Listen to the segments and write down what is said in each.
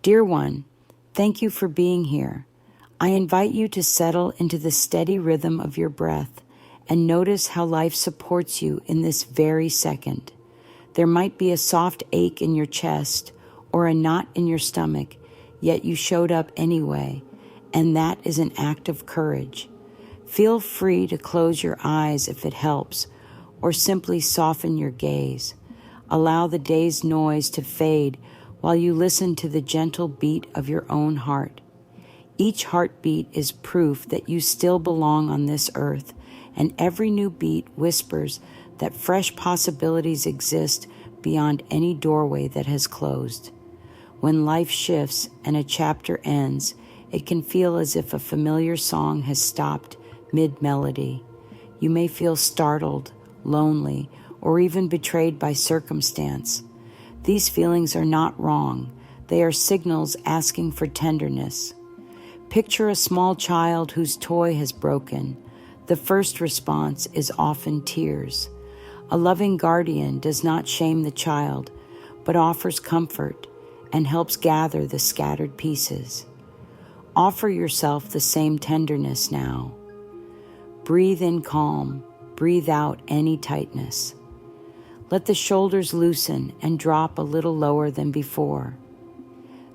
Dear one, thank you for being here. I invite you to settle into the steady rhythm of your breath and notice how life supports you in this very second. There might be a soft ache in your chest or a knot in your stomach, yet you showed up anyway, and that is an act of courage. Feel free to close your eyes if it helps, or simply soften your gaze. Allow the day's noise to fade while you listen to the gentle beat of your own heart. Each heartbeat is proof that you still belong on this earth, and every new beat whispers that fresh possibilities exist beyond any doorway that has closed. When life shifts and a chapter ends, it can feel as if a familiar song has stopped mid-melody. You may feel startled, lonely, or even betrayed by circumstance. These feelings are not wrong. They are signals asking for tenderness. Picture a small child whose toy has broken. The first response is often tears. A loving guardian does not shame the child, but offers comfort and helps gather the scattered pieces. Offer yourself the same tenderness now. Breathe in calm, breathe out any tightness. Let the shoulders loosen and drop a little lower than before.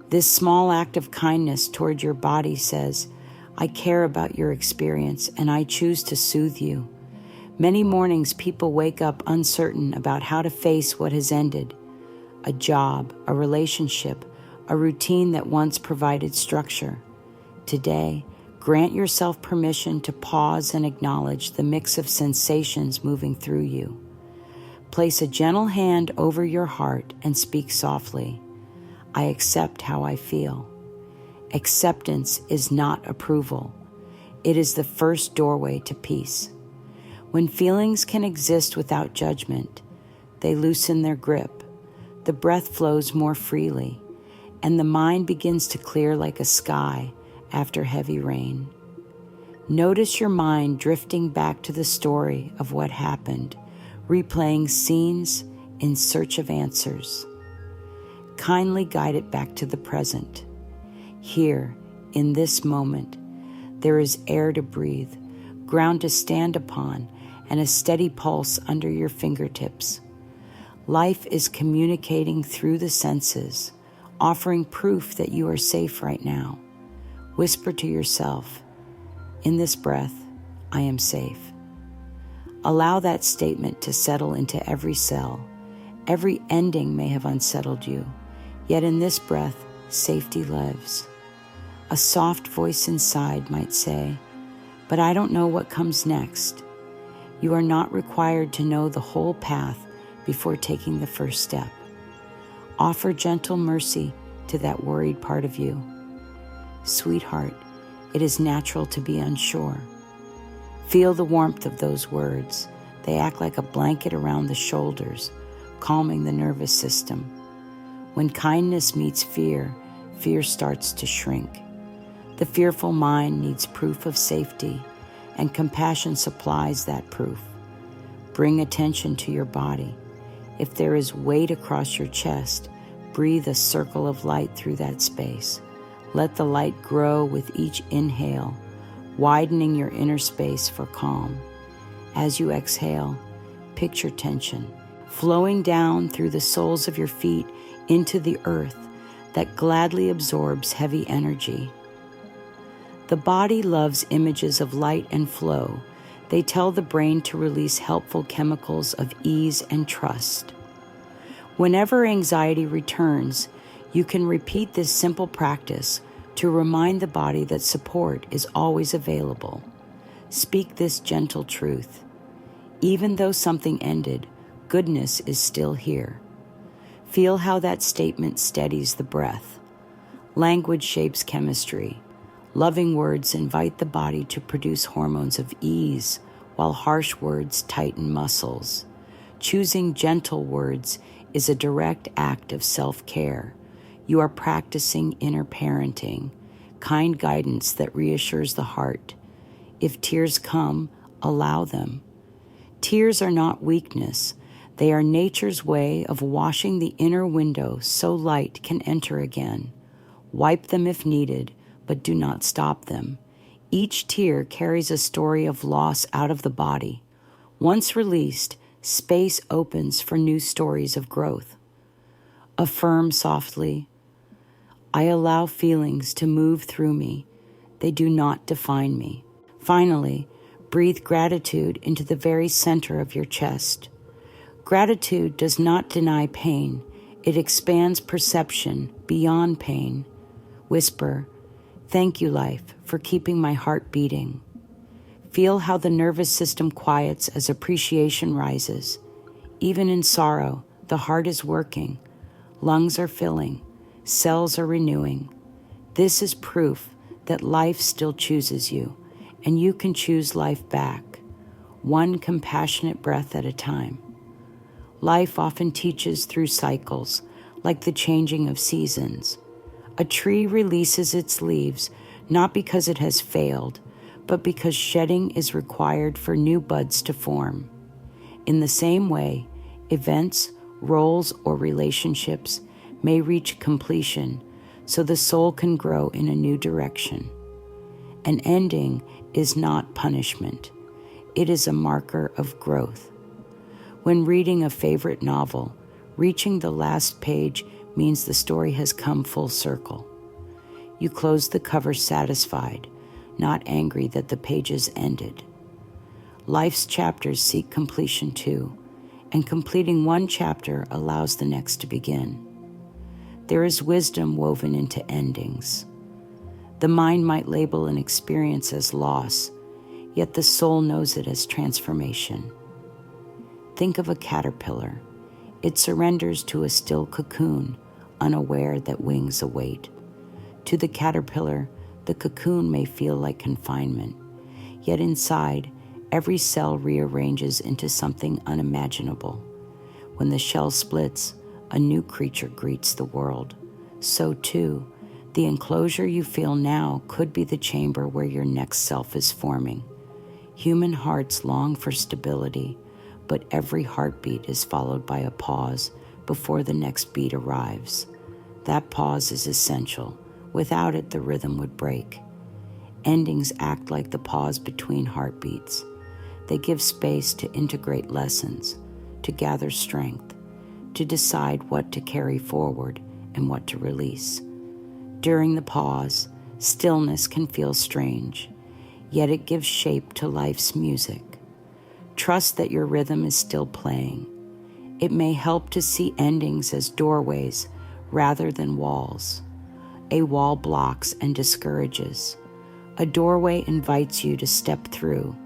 This small act of kindness toward your body says, I care about your experience and I choose to soothe you. Many mornings people wake up uncertain about how to face what has ended. A job, a relationship, a routine that once provided structure. Today, grant yourself permission to pause and acknowledge the mix of sensations moving through you. Place a gentle hand over your heart and speak softly. I accept how I feel. Acceptance is not approval. It is the first doorway to peace. When feelings can exist without judgment, they loosen their grip. The breath flows more freely, and the mind begins to clear like a sky after heavy rain. Notice your mind drifting back to the story of what happened, replaying scenes in search of answers. Kindly guide it back to the present. Here, in this moment, there is air to breathe, ground to stand upon, and a steady pulse under your fingertips. Life is communicating through the senses, offering proof that you are safe right now. Whisper to yourself, in this breath, I am safe. Allow that statement to settle into every cell. Every ending may have unsettled you, yet in this breath, safety lives. A soft voice inside might say, but I don't know what comes next. You are not required to know the whole path before taking the first step. Offer gentle mercy to that worried part of you. Sweetheart, it is natural to be unsure. Feel the warmth of those words. They act like a blanket around the shoulders, calming the nervous system. When kindness meets fear, fear starts to shrink. The fearful mind needs proof of safety, and compassion supplies that proof. Bring attention to your body. If there is weight across your chest, breathe a circle of light through that space. Let the light grow with each inhale, widening your inner space for calm. As you exhale, picture tension flowing down through the soles of your feet into the earth that gladly absorbs heavy energy. The body loves images of light and flow. They tell the brain to release helpful chemicals of ease and trust. Whenever anxiety returns, you can repeat this simple practice to remind the body that support is always available. Speak this gentle truth. Even though something ended, goodness is still here. Feel how that statement steadies the breath. Language shapes chemistry. Loving words invite the body to produce hormones of ease, while harsh words tighten muscles. Choosing gentle words is a direct act of self-care. You are practicing inner parenting, kind guidance that reassures the heart. If tears come, allow them. Tears are not weakness. They are nature's way of washing the inner window so light can enter again. Wipe them if needed, but do not stop them. Each tear carries a story of loss out of the body. Once released, space opens for new stories of growth. Affirm softly, I allow feelings to move through me. They do not define me. Finally, breathe gratitude into the very center of your chest. Gratitude does not deny pain. It expands perception beyond pain. Whisper, thank you, life, for keeping my heart beating. Feel how the nervous system quiets as appreciation rises. Even in sorrow, the heart is working. Lungs are filling. Cells are renewing. This is proof that life still chooses you, and you can choose life back, one compassionate breath at a time. Life often teaches through cycles, like the changing of seasons. A tree releases its leaves not because it has failed, but because shedding is required for new buds to form. In the same way, events, roles, or relationships may reach completion so the soul can grow in a new direction. An ending is not punishment. It is a marker of growth. When reading a favorite novel, reaching the last page means the story has come full circle. You close the cover satisfied, not angry that the pages ended. Life's chapters seek completion too, and completing one chapter allows the next to begin. There is wisdom woven into endings. The mind might label an experience as loss, yet the soul knows it as transformation. Think of a caterpillar. It surrenders to a still cocoon, unaware that wings await. To the caterpillar, the cocoon may feel like confinement, yet inside, every cell rearranges into something unimaginable. When the shell splits, a new creature greets the world. So too, the enclosure you feel now could be the chamber where your next self is forming. Human hearts long for stability, but every heartbeat is followed by a pause before the next beat arrives. That pause is essential. Without it, the rhythm would break. Endings act like the pause between heartbeats. They give space to integrate lessons, to gather strength, to decide what to carry forward and what to release. During the pause, stillness can feel strange, yet it gives shape to life's music. Trust that your rhythm is still playing. It may help to see endings as doorways rather than walls. A wall blocks and discourages. A doorway invites you to step through.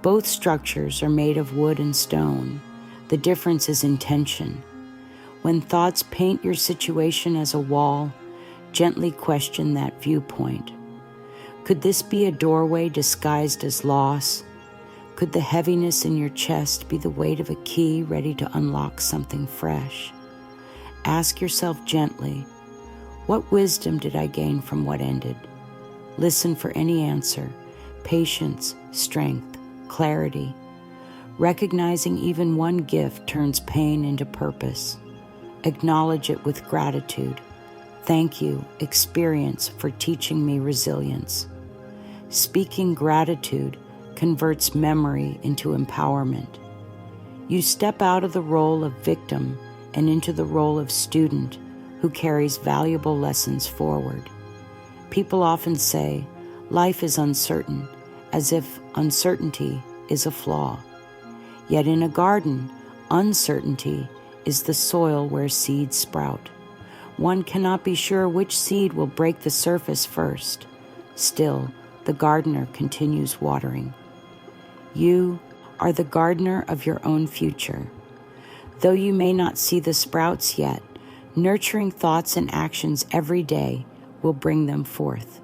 Both structures are made of wood and stone. The difference is intention. When thoughts paint your situation as a wall, gently question that viewpoint. Could this be a doorway disguised as loss? Could the heaviness in your chest be the weight of a key ready to unlock something fresh? Ask yourself gently, what wisdom did I gain from what ended? Listen for any answer, patience, strength, clarity. Recognizing even one gift turns pain into purpose. Acknowledge it with gratitude. Thank you, experience, for teaching me resilience. Speaking gratitude converts memory into empowerment. You step out of the role of victim and into the role of student who carries valuable lessons forward. People often say, life is uncertain, as if uncertainty is a flaw. Yet in a garden, uncertainty is the soil where seeds sprout. One cannot be sure which seed will break the surface first. Still, the gardener continues watering. You are the gardener of your own future. Though you may not see the sprouts yet, nurturing thoughts and actions every day will bring them forth.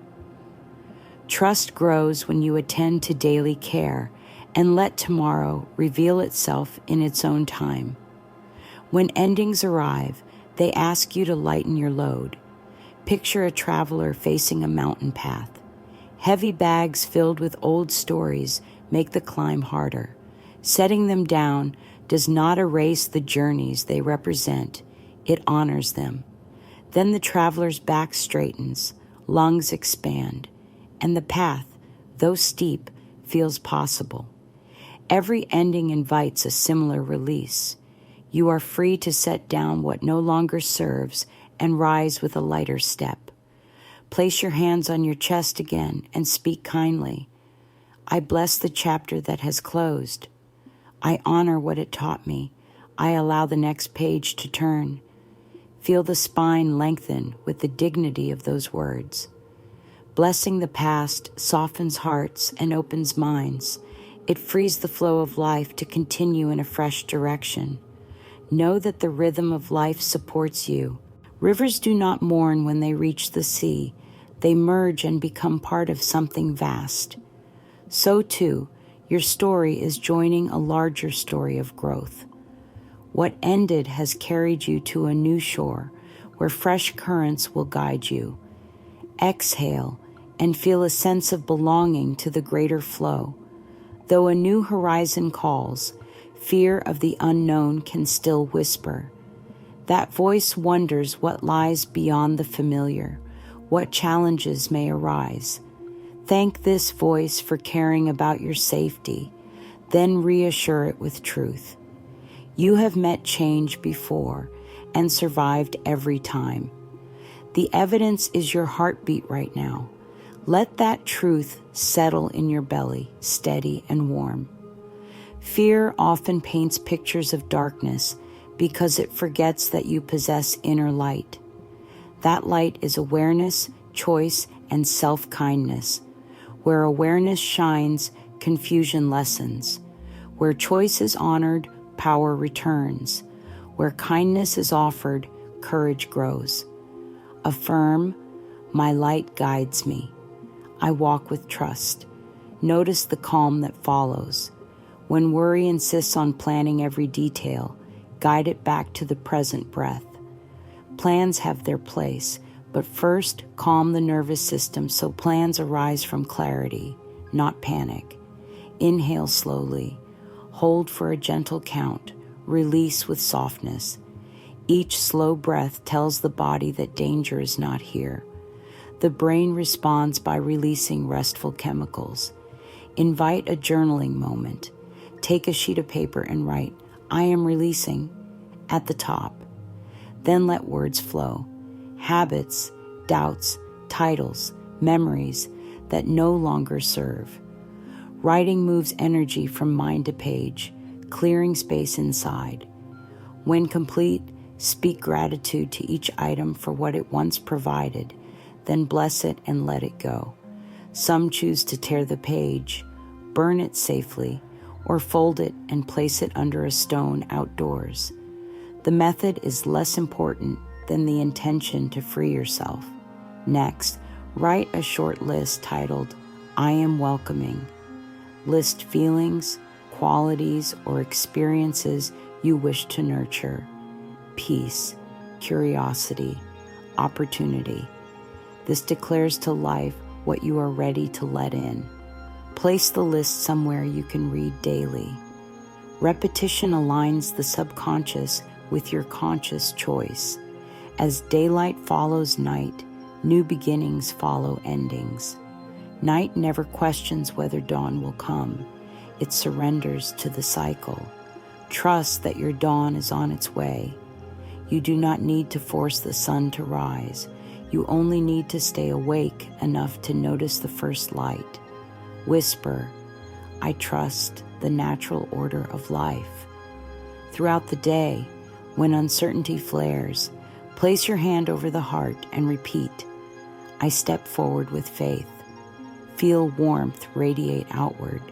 Trust grows when you attend to daily care and let tomorrow reveal itself in its own time. When endings arrive, they ask you to lighten your load. Picture a traveler facing a mountain path. Heavy bags filled with old stories make the climb harder. Setting them down does not erase the journeys they represent. It honors them. Then the traveler's back straightens, lungs expand, and the path, though steep, feels possible. Every ending invites a similar release. You are free to set down what no longer serves and rise with a lighter step. Place your hands on your chest again and speak kindly. I bless the chapter that has closed. I honor what it taught me. I allow the next page to turn. Feel the spine lengthen with the dignity of those words. Blessing the past softens hearts and opens minds. It frees the flow of life to continue in a fresh direction. Know that the rhythm of life supports you. Rivers do not mourn when they reach the sea. They merge and become part of something vast. So too, your story is joining a larger story of growth. What ended has carried you to a new shore where fresh currents will guide you. Exhale and feel a sense of belonging to the greater flow. Though a new horizon calls, fear of the unknown can still whisper. That voice wonders what lies beyond the familiar, what challenges may arise. Thank this voice for caring about your safety, then reassure it with truth. You have met change before and survived every time. The evidence is your heartbeat right now. Let that truth settle in your belly, steady and warm. Fear often paints pictures of darkness because it forgets that you possess inner light. That light is awareness, choice, and self-kindness. Where awareness shines, confusion lessens. Where choice is honored, power returns. Where kindness is offered, courage grows. Affirm, my light guides me. I walk with trust. Notice the calm that follows. When worry insists on planning every detail, guide it back to the present breath. Plans have their place, but first calm the nervous system so plans arise from clarity, not panic. Inhale slowly. Hold for a gentle count. Release with softness. Each slow breath tells the body that danger is not here. The brain responds by releasing restful chemicals. Invite a journaling moment. Take a sheet of paper and write, I am releasing, at the top. Then let words flow. Habits, doubts, titles, memories that no longer serve. Writing moves energy from mind to page, clearing space inside. When complete, speak gratitude to each item for what it once provided, then bless it and let it go. Some choose to tear the page, burn it safely, or fold it and place it under a stone outdoors. The method is less important than the intention to free yourself. Next, write a short list titled, I am welcoming. List feelings, qualities, or experiences you wish to nurture. Peace, curiosity, opportunity. This declares to life what you are ready to let in. Place the list somewhere you can read daily. Repetition aligns the subconscious with your conscious choice. As daylight follows night, new beginnings follow endings. Night never questions whether dawn will come. It surrenders to the cycle. Trust that your dawn is on its way. You do not need to force the sun to rise. You only need to stay awake enough to notice the first light. Whisper, I trust the natural order of life. Throughout the day, when uncertainty flares, place your hand over the heart and repeat, I step forward with faith. Feel warmth radiate outward.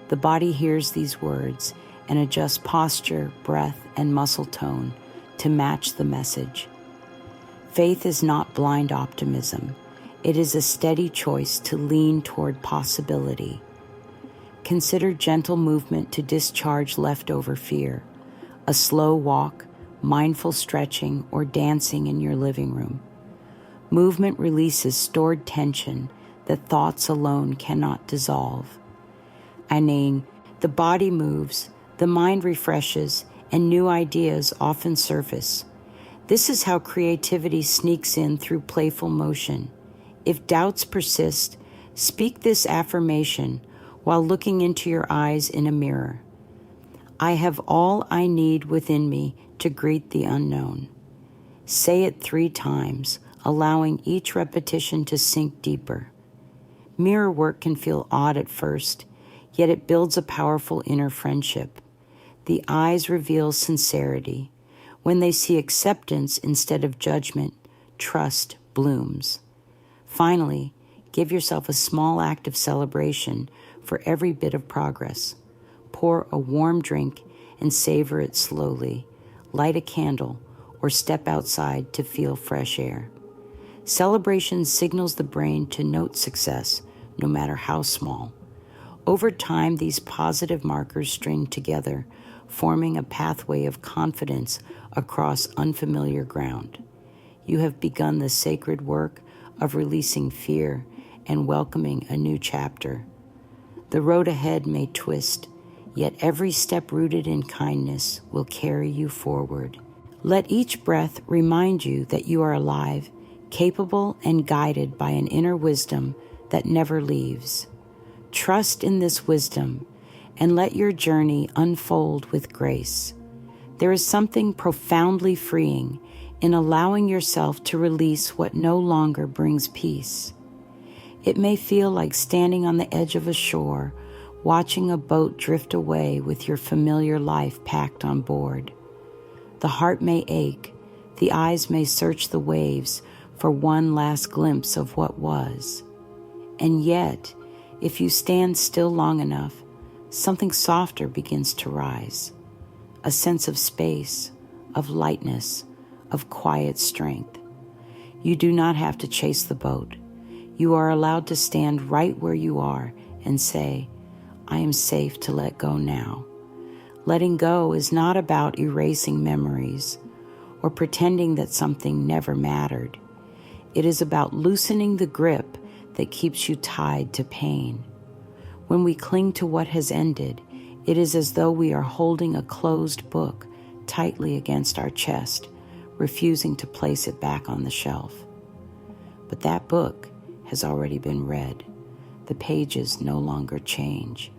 The body hears these words and adjusts posture, breath, and muscle tone to match the message. Faith is not blind optimism. It is a steady choice to lean toward possibility. Consider gentle movement to discharge leftover fear. A slow walk, mindful stretching, or dancing in your living room. Movement releases stored tension that thoughts alone cannot dissolve. Aning, the body moves, the mind refreshes, and new ideas often surface. This is how creativity sneaks in through playful motion. If doubts persist, speak this affirmation while looking into your eyes in a mirror. I have all I need within me to greet the unknown. Say it 3 times, allowing each repetition to sink deeper. Mirror work can feel odd at first, yet it builds a powerful inner friendship. The eyes reveal sincerity. When they see acceptance instead of judgment, trust blooms. Finally, give yourself a small act of celebration for every bit of progress. Pour a warm drink and savor it slowly. Light a candle or step outside to feel fresh air. Celebration signals the brain to note success, no matter how small. Over time, these positive markers string together, forming a pathway of confidence across unfamiliar ground. You have begun the sacred work of releasing fear and welcoming a new chapter. The road ahead may twist, yet every step rooted in kindness will carry you forward. Let each breath remind you that you are alive, capable and guided by an inner wisdom that never leaves. Trust in this wisdom and let your journey unfold with grace. There is something profoundly freeing in allowing yourself to release what no longer brings peace. It may feel like standing on the edge of a shore, watching a boat drift away with your familiar life packed on board. The heart may ache, the eyes may search the waves for one last glimpse of what was. And yet, if you stand still long enough, something softer begins to rise. A sense of space, of lightness, of quiet strength. You do not have to chase the boat. You are allowed to stand right where you are and say, I am safe to let go now. Letting go is not about erasing memories or pretending that something never mattered. It is about loosening the grip that keeps you tied to pain. When we cling to what has ended, it is as though we are holding a closed book tightly against our chest, refusing to place it back on the shelf. But that book has already been read. The pages no longer change.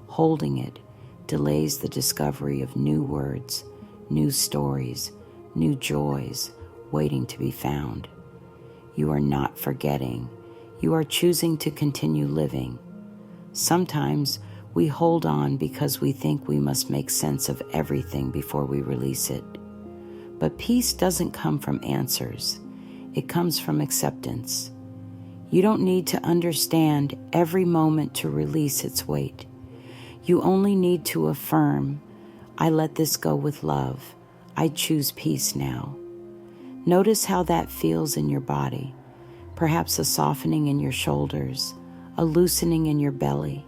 Holding it delays the discovery of new words, new stories, new joys waiting to be found. You are not forgetting. You are choosing to continue living. Sometimes we hold on because we think we must make sense of everything before we release it. But peace doesn't come from answers. It comes from acceptance. You don't need to understand every moment to release its weight. You only need to affirm, I let this go with love. I choose peace now. Notice how that feels in your body. Perhaps a softening in your shoulders, a loosening in your belly,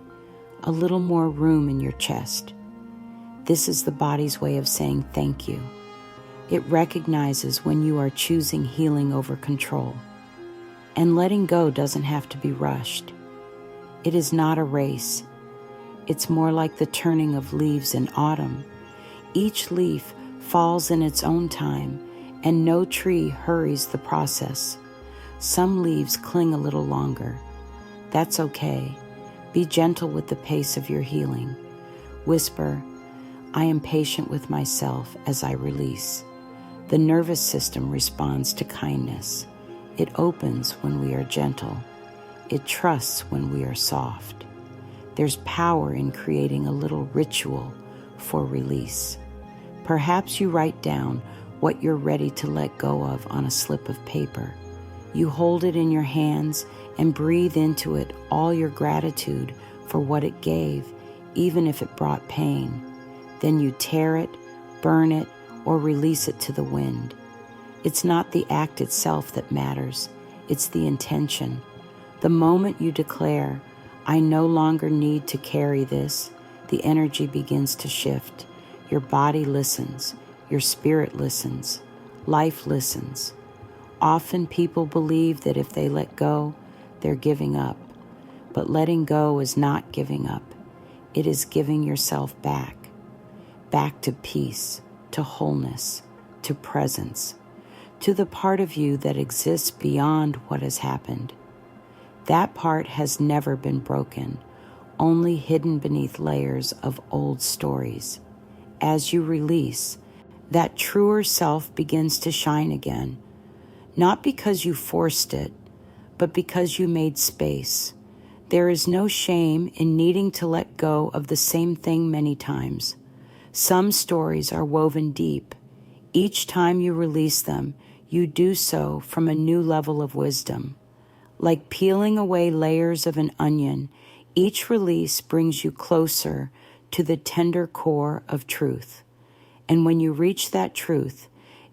a little more room in your chest. This is the body's way of saying thank you. It recognizes when you are choosing healing over control. And letting go doesn't have to be rushed. It is not a race. It's more like the turning of leaves in autumn. Each leaf falls in its own time, and no tree hurries the process. Some leaves cling a little longer. That's okay. Be gentle with the pace of your healing. Whisper, I am patient with myself as I release. The nervous system responds to kindness. It opens when we are gentle. It trusts when we are soft. There's power in creating a little ritual for release. Perhaps you write down what you're ready to let go of on a slip of paper. You hold it in your hands and breathe into it all your gratitude for what it gave, even if it brought pain. Then you tear it, burn it, or release it to the wind. It's not the act itself that matters. It's the intention. The moment you declare, I no longer need to carry this, the energy begins to shift. Your body listens. Your spirit listens. Life listens. Often people believe that if they let go, they're giving up. But letting go is not giving up. It is giving yourself back to peace, to wholeness, to presence. to the part of you that exists beyond what has happened. That part has never been broken, only hidden beneath layers of old stories. As you release, that truer self begins to shine again, not because you forced it, but because you made space. There is no shame in needing to let go of the same thing many times. Some stories are woven deep. Each time you release them, you do so from a new level of wisdom. Like peeling away layers of an onion, each release brings you closer to the tender core of truth. And when you reach that truth,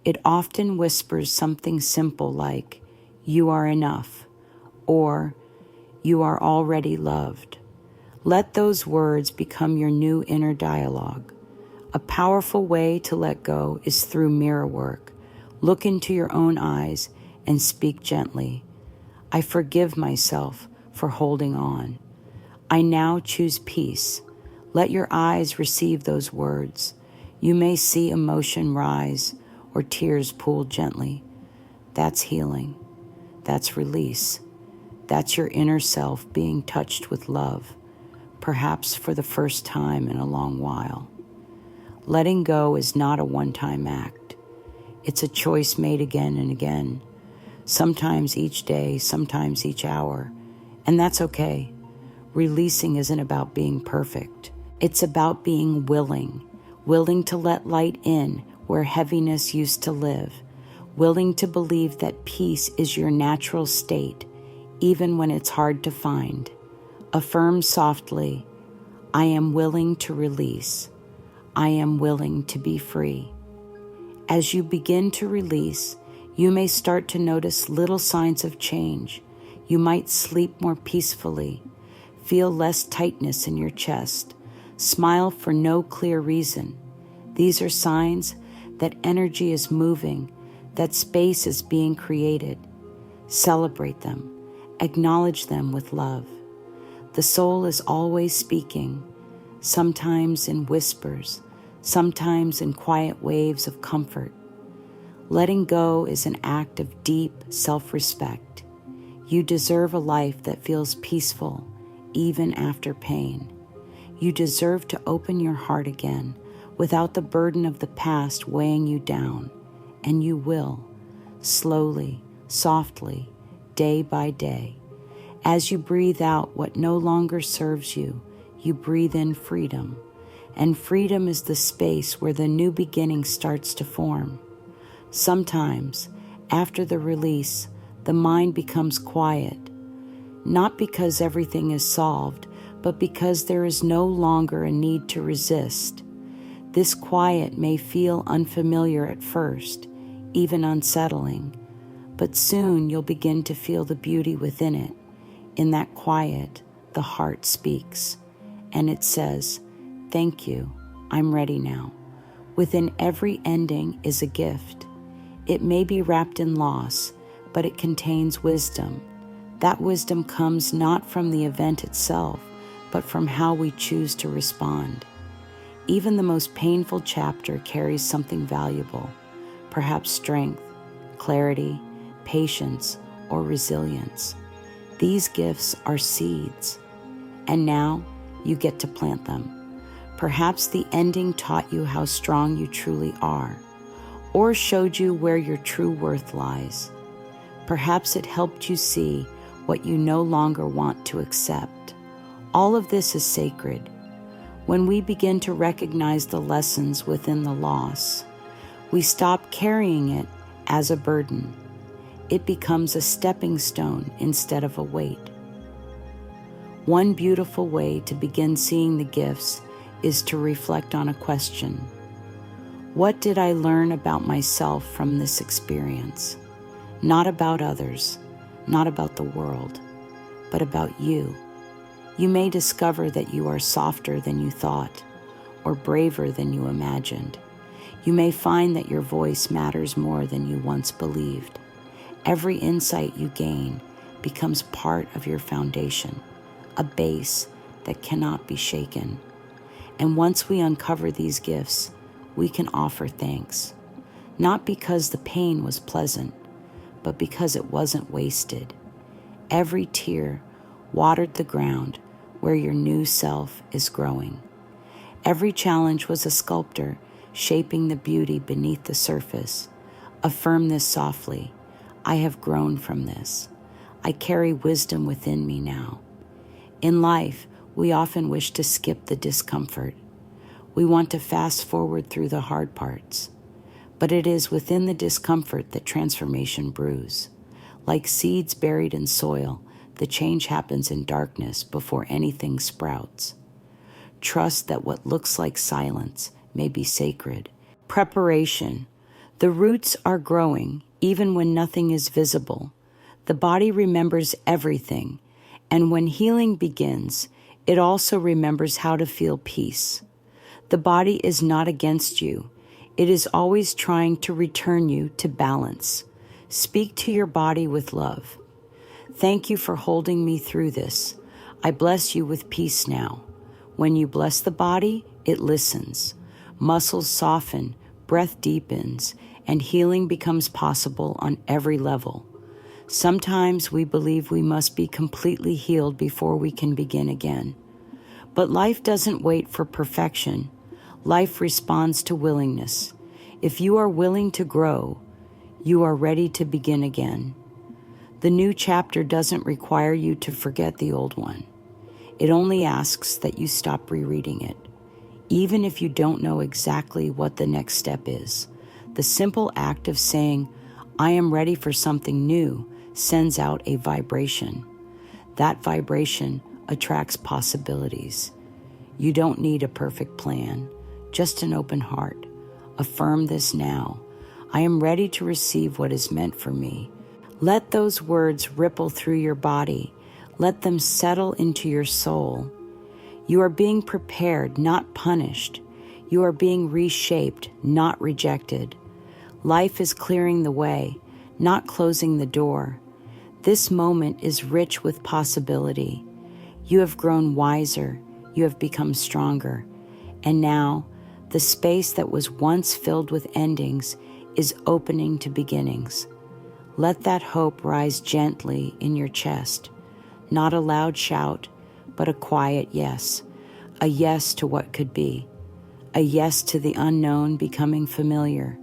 it often whispers something simple like, "You are enough," or "You are already loved." Let those words become your new inner dialogue. A powerful way to let go is through mirror work. Look into your own eyes and speak gently. "I forgive myself for holding on. I now choose peace." Let your eyes receive those words. You may see emotion rise or tears pool gently. That's healing. That's release. That's your inner self being touched with love, perhaps for the first time in a long while. Letting go is not a one-time act. It's a choice made again and again, sometimes each day, sometimes each hour, and that's okay. Releasing isn't about being perfect. It's about being willing to let light in where heaviness used to live, willing to believe that peace is your natural state, even when it's hard to find. Affirm softly, "I am willing to release. I am willing to be free." As you begin to release, you may start to notice little signs of change. You might sleep more peacefully, feel less tightness in your chest, smile for no clear reason. These are signs that energy is moving, that space is being created. Celebrate them. Acknowledge them with love. The soul is always speaking, sometimes in whispers, sometimes in quiet waves of comfort. Letting go is an act of deep self-respect. You deserve a life that feels peaceful, even after pain. You deserve to open your heart again without the burden of the past weighing you down. And you will, slowly, softly, day by day. As you breathe out what no longer serves you, you breathe in freedom. And freedom is the space where the new beginning starts to form. Sometimes, after the release, the mind becomes quiet, not because everything is solved, but because there is no longer a need to resist. This quiet may feel unfamiliar at first, even unsettling, but soon you'll begin to feel the beauty within it. In that quiet, the heart speaks, and it says, "Thank you, I'm ready now." Within every ending is a gift. It may be wrapped in loss, but it contains wisdom. That wisdom comes not from the event itself, but from how we choose to respond. Even the most painful chapter carries something valuable, perhaps strength, clarity, patience, or resilience. These gifts are seeds, and now you get to plant them. Perhaps the ending taught you how strong you truly are, or showed you where your true worth lies. Perhaps it helped you see what you no longer want to accept. All of this is sacred. When we begin to recognize the lessons within the loss, we stop carrying it as a burden. It becomes a stepping stone instead of a weight. One beautiful way to begin seeing the gifts is to reflect on a question. What did I learn about myself from this experience? Not about others, not about the world, but about you. You may discover that you are softer than you thought, or braver than you imagined. You may find that your voice matters more than you once believed. Every insight you gain becomes part of your foundation, a base that cannot be shaken. And once we uncover these gifts, we can offer thanks. not because the pain was pleasant, but because it wasn't wasted. Every tear watered the ground where your new self is growing. Every challenge was a sculptor shaping the beauty beneath the surface. Affirm this softly. I have grown from this. I carry wisdom within me now. In life, we often wish to skip the discomfort. We want to fast forward through the hard parts. But it is within the discomfort that transformation brews. Like seeds buried in soil, the change happens in darkness before anything sprouts. Trust that what looks like silence may be sacred. Preparation. The roots are growing even when nothing is visible. The body remembers everything, and when healing begins, it also remembers how to feel peace. The body is not against you. It is always trying to return you to balance. Speak to your body with love. Thank you for holding me through this. I bless you with peace now. When you bless the body, it listens. Muscles soften, breath deepens, and healing becomes possible on every level. Sometimes we believe we must be completely healed before we can begin again. But life doesn't wait for perfection. Life responds to willingness. If you are willing to grow, you are ready to begin again. The new chapter doesn't require you to forget the old one. It only asks that you stop rereading it. Even if you don't know exactly what the next step is, the simple act of saying, I am ready for something new, sends out a vibration. That vibration attracts possibilities. You don't need a perfect plan, just an open heart. Affirm this now. I am ready to receive what is meant for me. Let those words ripple through your body. Let them settle into your soul. You are being prepared, not punished. You are being reshaped, not rejected. Life is clearing the way, not closing the door. This moment is rich with possibility. You have grown wiser. You have become stronger. And now, the space that was once filled with endings is opening to beginnings. Let that hope rise gently in your chest. Not a loud shout, but a quiet yes. A yes to what could be. A yes to the unknown becoming familiar.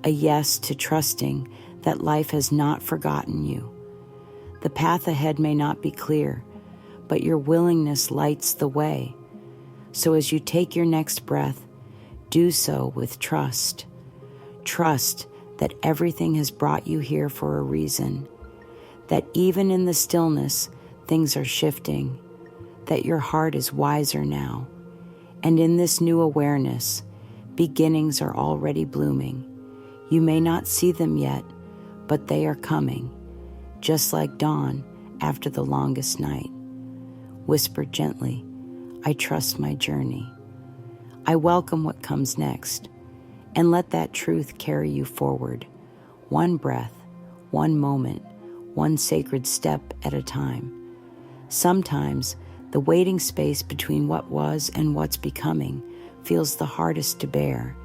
A yes to trusting that life has not forgotten you. The path ahead may not be clear, but your willingness lights the way. So as you take your next breath, do so with trust. Trust that everything has brought you here for a reason, that even in the stillness, things are shifting, that your heart is wiser now, and in this new awareness, beginnings are already blooming. You may not see them yet, but they are coming, just like dawn after the longest night. Whisper gently, I trust my journey. I welcome what comes next, and let that truth carry you forward, one breath, one moment, one sacred step at a time. Sometimes, the waiting space between what was and what's becoming feels the hardest to bear.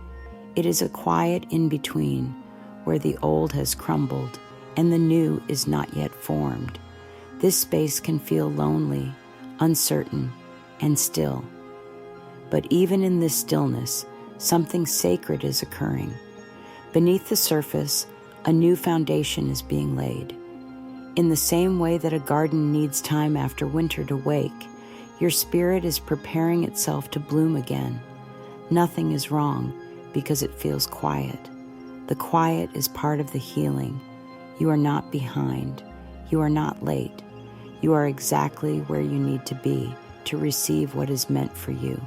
It is a quiet in-between where the old has crumbled and the new is not yet formed. This space can feel lonely, uncertain, and still. But even in this stillness, something sacred is occurring. Beneath the surface, a new foundation is being laid. In the same way that a garden needs time after winter to wake, your spirit is preparing itself to bloom again. Nothing is wrong because it feels quiet. The quiet is part of the healing. You are not behind. You are not late. You are exactly where you need to be to receive what is meant for you.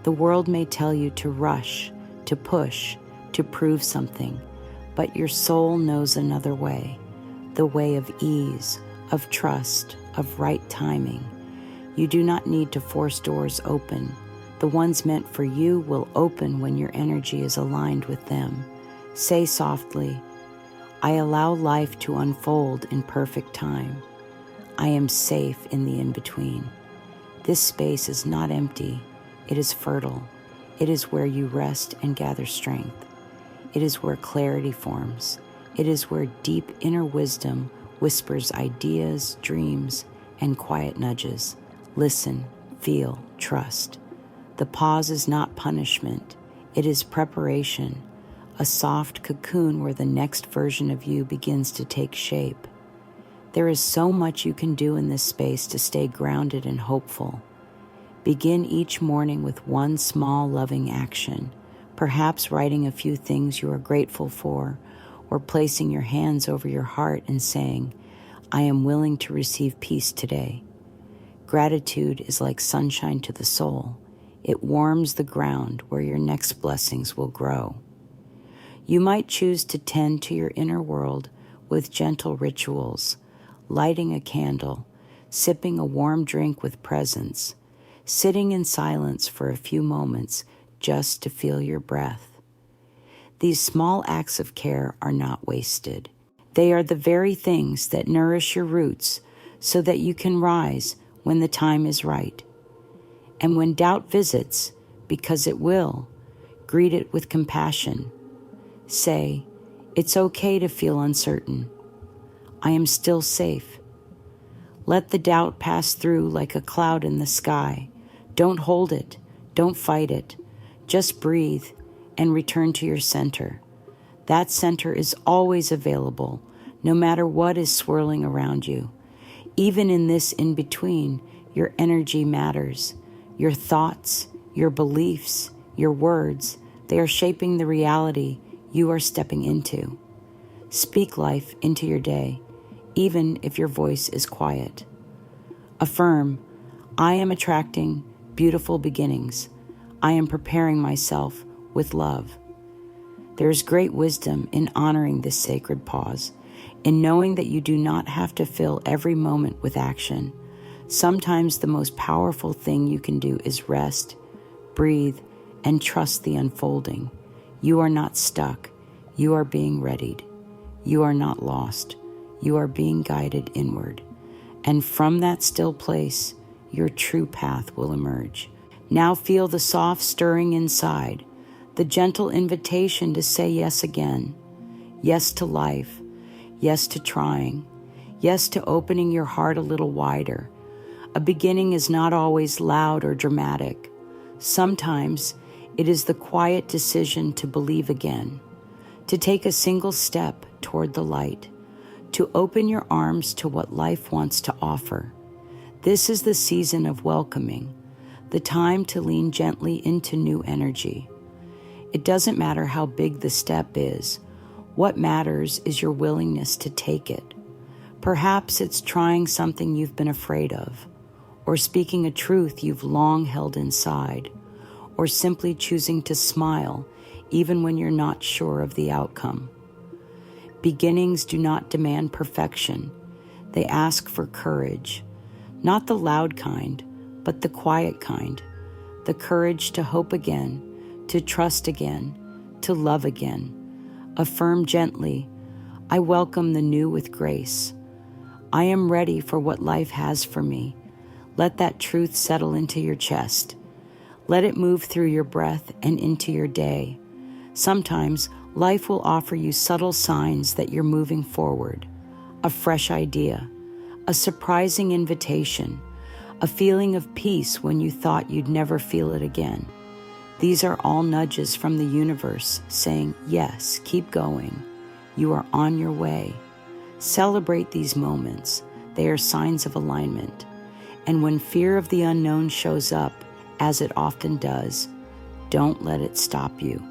The world may tell you to rush, to push, to prove something, but your soul knows another way, the way of ease, of trust, of right timing. You do not need to force doors open. The ones meant for you will open when your energy is aligned with them. Say softly, I allow life to unfold in perfect time. I am safe in the in-between. This space is not empty. It is fertile. It is where you rest and gather strength. It is where clarity forms. It is where deep inner wisdom whispers ideas, dreams, and quiet nudges. Listen, feel, trust. The pause is not punishment. It is preparation, a soft cocoon where the next version of you begins to take shape. There is so much you can do in this space to stay grounded and hopeful. Begin each morning with one small, loving action, perhaps writing a few things you are grateful for, or placing your hands over your heart and saying, "I am willing to receive peace today." Gratitude is like sunshine to the soul. It warms the ground where your next blessings will grow. You might choose to tend to your inner world with gentle rituals, lighting a candle, sipping a warm drink with presence, sitting in silence for a few moments just to feel your breath. These small acts of care are not wasted. They are the very things that nourish your roots so that you can rise when the time is right. And when doubt visits, because it will, greet it with compassion. Say, "It's okay to feel uncertain. I am still safe." Let the doubt pass through like a cloud in the sky. Don't hold it. Don't fight it. Just breathe and return to your center. That center is always available, no matter what is swirling around you. Even in this in-between, your energy matters. Your thoughts, your beliefs, your words, they are shaping the reality you are stepping into. Speak life into your day, even if your voice is quiet. Affirm, "I am attracting beautiful beginnings. I am preparing myself with love." There is great wisdom in honoring this sacred pause, in knowing that you do not have to fill every moment with action. Sometimes the most powerful thing you can do is rest, breathe, and trust the unfolding. You are not stuck. You are being readied. You are not lost. You are being guided inward. And from that still place, your true path will emerge. Now feel the soft stirring inside, the gentle invitation to say yes again. Yes to life. Yes to trying. Yes to opening your heart a little wider. A beginning is not always loud or dramatic. Sometimes it is the quiet decision to believe again, to take a single step toward the light, to open your arms to what life wants to offer. This is the season of welcoming, the time to lean gently into new energy. It doesn't matter how big the step is. What matters is your willingness to take it. Perhaps it's trying something you've been afraid of, or speaking a truth you've long held inside, or simply choosing to smile even when you're not sure of the outcome. Beginnings do not demand perfection. They ask for courage, not the loud kind, but the quiet kind, the courage to hope again, to trust again, to love again. Affirm gently, "I welcome the new with grace. I am ready for what life has for me." Let that truth settle into your chest. Let it move through your breath and into your day. Sometimes life will offer you subtle signs that you're moving forward. A fresh idea, a surprising invitation, a feeling of peace when you thought you'd never feel it again. These are all nudges from the universe saying, "Yes, keep going. You are on your way." Celebrate these moments. They are signs of alignment. And when fear of the unknown shows up, as it often does, don't let it stop you.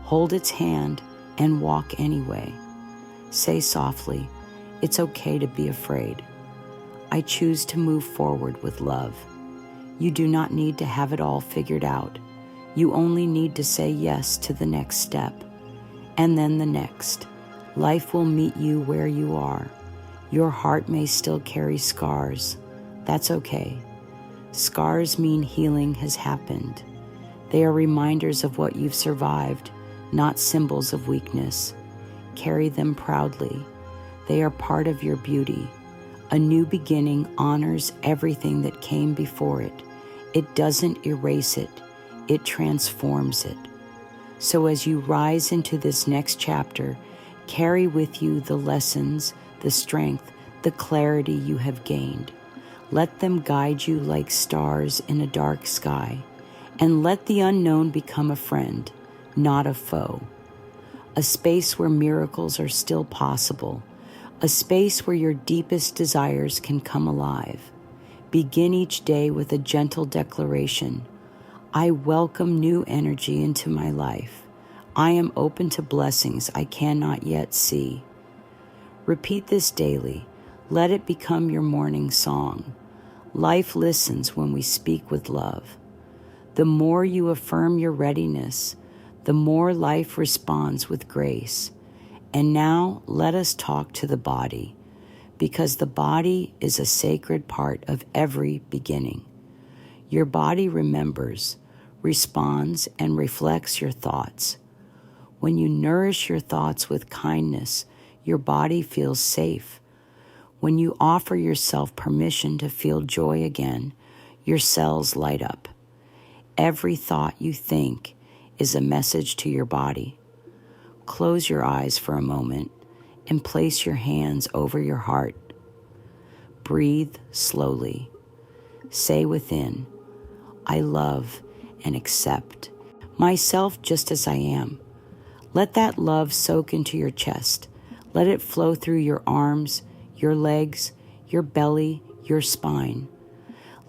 Hold its hand and walk anyway. Say softly, "It's okay to be afraid. I choose to move forward with love." You do not need to have it all figured out. You only need to say yes to the next step, and then the next. Life will meet you where you are. Your heart may still carry scars. That's okay. Scars mean healing has happened. They are reminders of what you've survived, not symbols of weakness. Carry them proudly. They are part of your beauty. A new beginning honors everything that came before it. It doesn't erase it. It transforms it. So as you rise into this next chapter, carry with you the lessons, the strength, the clarity you have gained. Let them guide you like stars in a dark sky, and let the unknown become a friend, not a foe. A space where miracles are still possible, a space where your deepest desires can come alive. Begin each day with a gentle declaration. I welcome new energy into my life. I am open to blessings I cannot yet see. Repeat this daily. Let it become your morning song. Life listens when we speak with love. The more you affirm your readiness, the more life responds with grace. And now let us talk to the body, because the body is a sacred part of every beginning. Your body remembers, responds, and reflects your thoughts. When you nourish your thoughts with kindness, your body feels safe. When you offer yourself permission to feel joy again, your cells light up. Every thought you think is a message to your body. Close your eyes for a moment and place your hands over your heart. Breathe slowly. Say within, I love and accept myself just as I am. Let that love soak into your chest. Let it flow through your arms, your legs, your belly, your spine.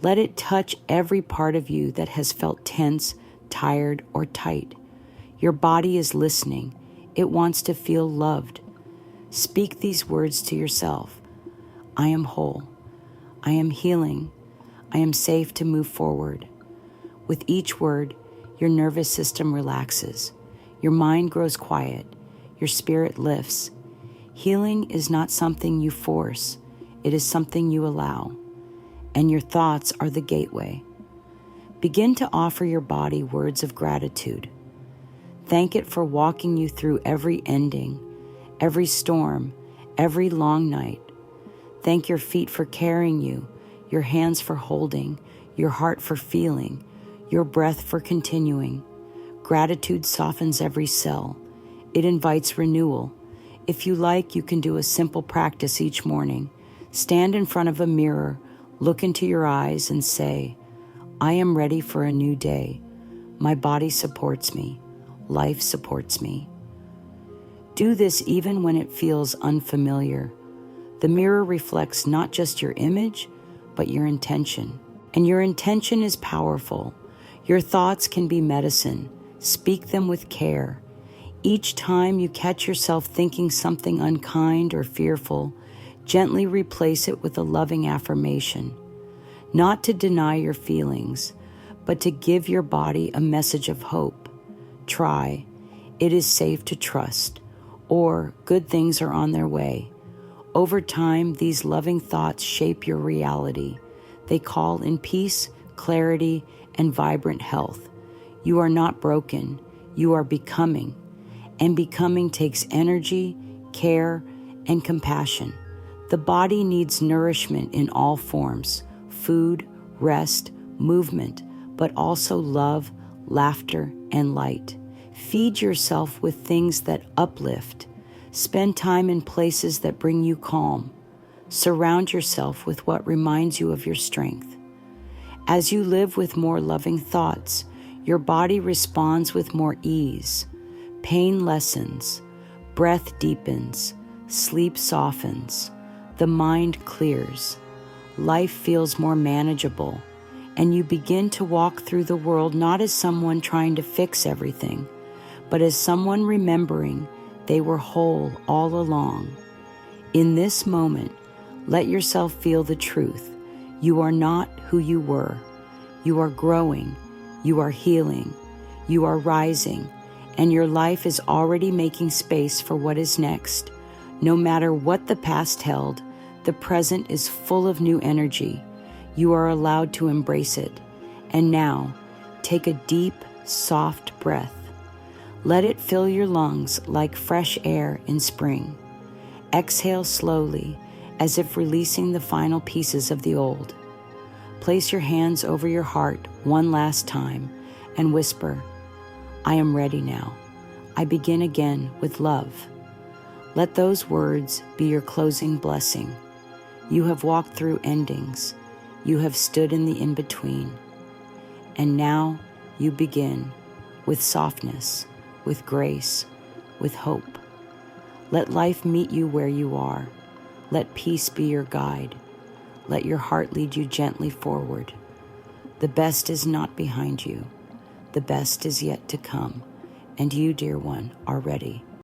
Let it touch every part of you that has felt tense, tired, or tight. Your body is listening. It wants to feel loved. Speak these words to yourself. I am whole. I am healing. I am safe to move forward. With each word, your nervous system relaxes. Your mind grows quiet. Your spirit lifts. Healing is not something you force. It is something you allow. And your thoughts are the gateway. Begin to offer your body words of gratitude. Thank it for walking you through every ending, every storm, every long night. Thank your feet for carrying you, your hands for holding, your heart for feeling, your breath for continuing. Gratitude softens every cell. It invites renewal. If you like, you can do a simple practice each morning. Stand in front of a mirror, look into your eyes and say, I am ready for a new day. My body supports me. Life supports me. Do this even when it feels unfamiliar. The mirror reflects not just your image, but your intention. And your intention is powerful. Your thoughts can be medicine. Speak them with care. Each time you catch yourself thinking something unkind or fearful, gently replace it with a loving affirmation. Not to deny your feelings, but to give your body a message of hope. Try, it is safe to trust, or good things are on their way. Over time, these loving thoughts shape your reality. They call in peace, clarity, and vibrant health. You are not broken, you are becoming. And becoming takes energy, care, and compassion. The body needs nourishment in all forms: food, rest, movement, but also love, laughter, and light. Feed yourself with things that uplift. Spend time in places that bring you calm. Surround yourself with what reminds you of your strength. As you live with more loving thoughts, your body responds with more ease. Pain lessens, breath deepens, sleep softens, the mind clears. Life feels more manageable, and you begin to walk through the world not as someone trying to fix everything, but as someone remembering they were whole all along. In this moment, let yourself feel the truth. You are not who you were. You are growing. You are healing. You are rising. And your life is already making space for what is next. No matter what the past held, the present is full of new energy. You are allowed to embrace it. And now, take a deep, soft breath. Let it fill your lungs like fresh air in spring. Exhale slowly, as if releasing the final pieces of the old. Place your hands over your heart one last time and whisper, I am ready now. I begin again with love. Let those words be your closing blessing. You have walked through endings. You have stood in the in-between. And now you begin with softness, with grace, with hope. Let life meet you where you are. Let peace be your guide. Let your heart lead you gently forward. The best is not behind you. The best is yet to come. And you, dear one, are ready.